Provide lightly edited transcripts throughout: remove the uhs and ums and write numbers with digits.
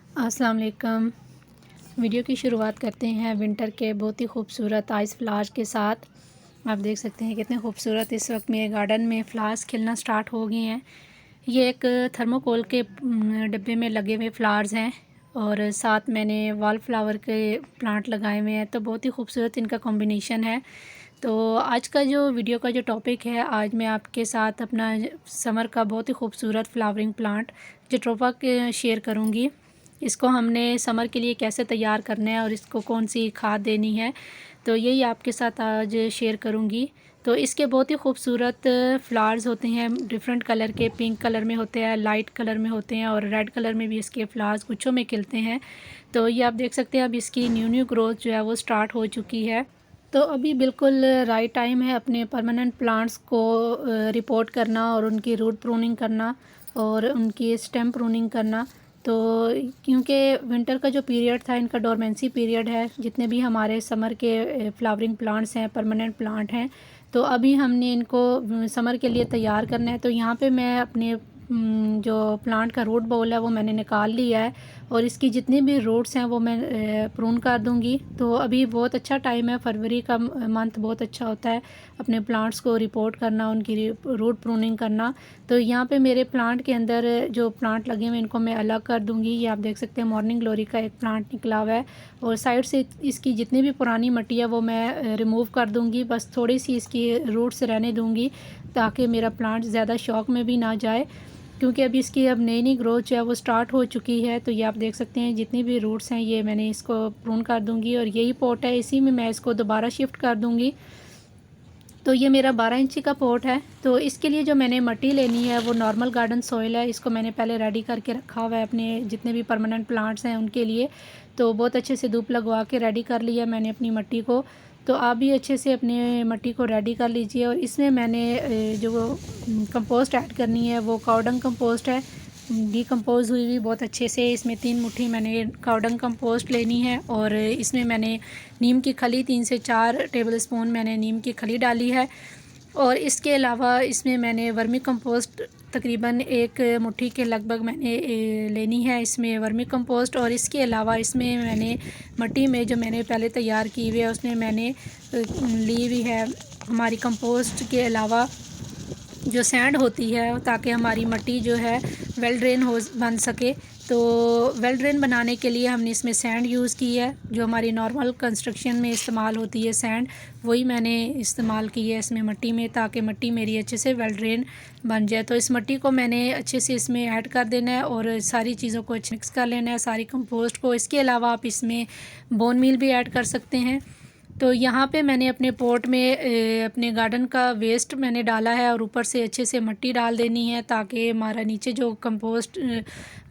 अस्सलाम वालेकुम। वीडियो की शुरुआत करते हैं विंटर के बहुत ही खूबसूरत आइस फ्लावर्स के साथ। आप देख सकते हैं कितने खूबसूरत इस वक्त मेरे गार्डन में फ्लावर्स खिलना स्टार्ट हो गए हैं। ये एक थर्मोकोल के डब्बे में लगे हुए फ्लावर्स हैं और साथ मैंने वॉल फ्लावर के प्लांट लगाए हुए हैं, तो बहुत ही खूबसूरत इनका कॉम्बिनेशन है। तो आज का जो वीडियो का जो टॉपिक है, आज मैं आपके साथ अपना समर का बहुत ही खूबसूरत फ्लावरिंग प्लांट जेट्रोफा के शेयर करूँगी। इसको हमने समर के लिए कैसे तैयार करना है और इसको कौन सी खाद देनी है, तो यही आपके साथ आज शेयर करूँगी। तो इसके बहुत ही खूबसूरत फ्लावर्स होते हैं, डिफरेंट कलर के, पिंक कलर में होते हैं, लाइट कलर में होते हैं और रेड कलर में भी इसके फ्लावर्स गुच्छों में खिलते हैं। तो ये आप देख सकते हैं अब इसकी न्यू ग्रोथ जो है वो स्टार्ट हो चुकी है। तो अभी बिल्कुल राइट टाइम है अपने परमानेंट प्लांट्स को रिपोर्ट करना और उनकी रूट प्रूनिंग करना और उनकी स्टेम प्रूनिंग करना। तो क्योंकि विंटर का जो पीरियड था, इनका डोरमेंसी पीरियड है, जितने भी हमारे समर के फ्लावरिंग प्लांट्स हैं, परमानेंट प्लांट हैं, तो अभी हमने इनको समर के लिए तैयार करना है। तो यहाँ पे मैं अपने जो प्लांट का रूट बॉल है वो मैंने निकाल लिया है और इसकी जितनी भी रूट्स हैं वो मैं प्रून कर दूंगी। तो अभी बहुत अच्छा टाइम है, फरवरी का मंथ बहुत अच्छा होता है अपने प्लांट्स को रिपोर्ट करना, उनकी रूट प्रूनिंग करना। तो यहाँ पे मेरे प्लांट के अंदर जो प्लांट लगे हुए हैं इनको मैं अलग कर दूंगी। ये आप देख सकते हैं मॉर्निंग ग्लोरी का एक प्लांट निकला हुआ है और साइड से इसकी जितनी भी पुरानी मिट्टी है वो मैं रिमूव कर दूंगी। बस थोड़ी सी इसकी रूट्स रहने दूंगी ताकि मेरा प्लांट ज़्यादा शॉक में भी ना जाए, क्योंकि अभी इसकी अब नई ग्रोथ जो है वो स्टार्ट हो चुकी है। तो ये आप देख सकते हैं जितनी भी रूट्स हैं ये मैंने इसको प्रून कर दूंगी और यही पॉट है, इसी में मैं इसको दोबारा शिफ्ट कर दूंगी। तो ये मेरा 12 इंची का पॉट है। तो इसके लिए जो मैंने मिट्टी लेनी है वो नॉर्मल गार्डन सॉइल है। इसको मैंने पहले रेडी करके रखा हुआ है अपने जितने भी परमानेंट प्लांट्स हैं उनके लिए। तो बहुत अच्छे से धूप लगवा के रेडी कर लिया मैंने अपनी मिट्टी को। तो आप भी अच्छे से अपने मिट्टी को रेडी कर लीजिए और इसमें मैंने जो कंपोस्ट ऐड करनी है वो काउडंग कंपोस्ट है, डिकम्पोज़ हुई हुई बहुत अच्छे से। इसमें 3 मुट्ठी मैंने काउडंग कंपोस्ट लेनी है और इसमें मैंने नीम की खली 3 से 4 टेबल स्पून मैंने नीम की खली डाली है और इसके अलावा इसमें मैंने वर्मी कंपोस्ट तकरीबन 1 मुट्ठी के लगभग मैंने लेनी है इसमें वर्मी कंपोस्ट। और इसके अलावा इसमें मैंने मिट्टी में जो मैंने पहले तैयार की हुई है उसमें मैंने ली हुई है हमारी कंपोस्ट के अलावा जो सैंड होती है, ताकि हमारी मिट्टी जो है वेल ड्रेन हो बन सके। तो वेल ड्रेन बनाने के लिए हमने इसमें सैंड यूज़ की है, जो हमारी नॉर्मल कंस्ट्रक्शन में इस्तेमाल होती है सैंड, वही मैंने इस्तेमाल की है इसमें मिट्टी में, ताकि मिट्टी मेरी अच्छे से वेल ड्रेन बन जाए। तो इस मिट्टी को मैंने अच्छे से इसमें ऐड कर देना है और सारी चीज़ों को अच्छे मिक्स कर लेना है, सारी कंपोस्ट को। इसके अलावा आप इसमें बोन मील भी ऐड कर सकते हैं। तो यहाँ पे मैंने अपने पॉट में अपने गार्डन का वेस्ट मैंने डाला है और ऊपर से अच्छे से मिट्टी डाल देनी है, ताकि हमारा नीचे जो कंपोस्ट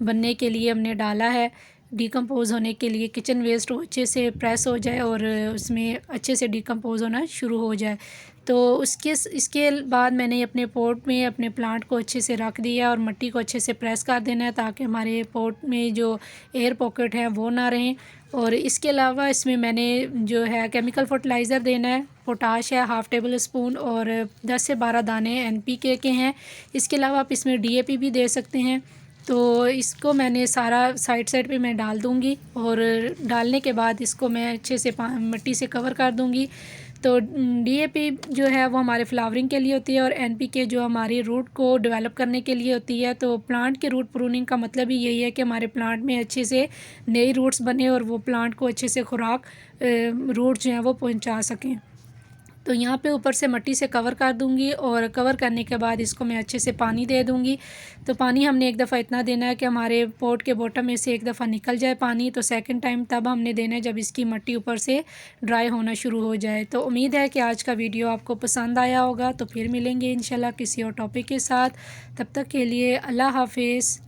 बनने के लिए हमने डाला है, डिकम्पोज़ होने के लिए, किचन वेस्ट अच्छे से प्रेस हो जाए और उसमें अच्छे से डिकम्पोज़ होना शुरू हो जाए। तो इसके बाद मैंने अपने पॉट में अपने प्लांट को अच्छे से रख दिया और मिट्टी को अच्छे से प्रेस कर देना है, ताकि हमारे पॉट में जो एयर पॉकेट हैं वो ना रहें। और इसके अलावा इसमें मैंने जो है केमिकल फर्टिलाइज़र देना है, पोटाश है 1/2 टेबल स्पून और 10 से 12 दाने NPK के हैं। इसके अलावा आप इसमें DAP भी दे सकते हैं। तो इसको मैंने सारा साइड पे मैं डाल दूँगी और डालने के बाद इसको मैं अच्छे से मिट्टी से कवर कर दूँगी। तो DAP जो है वो हमारे फ्लावरिंग के लिए होती है और NPK जो हमारी रूट को डेवलप करने के लिए होती है। तो प्लांट के रूट प्रूनिंग का मतलब ही यही है कि हमारे प्लांट में अच्छे से नई रूट्स बने और वो प्लांट को अच्छे से खुराक रूट जो हैं वो पहुंचा सकें। तो यहाँ पे ऊपर से मिट्टी से कवर कर दूँगी और कवर करने के बाद इसको मैं अच्छे से पानी दे दूँगी। तो पानी हमने एक दफ़ा इतना देना है कि हमारे पॉट के बॉटम में से एक दफ़ा निकल जाए पानी। तो सेकंड टाइम तब हमने देना है जब इसकी मिट्टी ऊपर से ड्राई होना शुरू हो जाए। तो उम्मीद है कि आज का वीडियो आपको पसंद आया होगा। तो फिर मिलेंगे इंशाल्लाह किसी और टॉपिक के साथ। तब तक के लिए अल्लाह हाफिज़।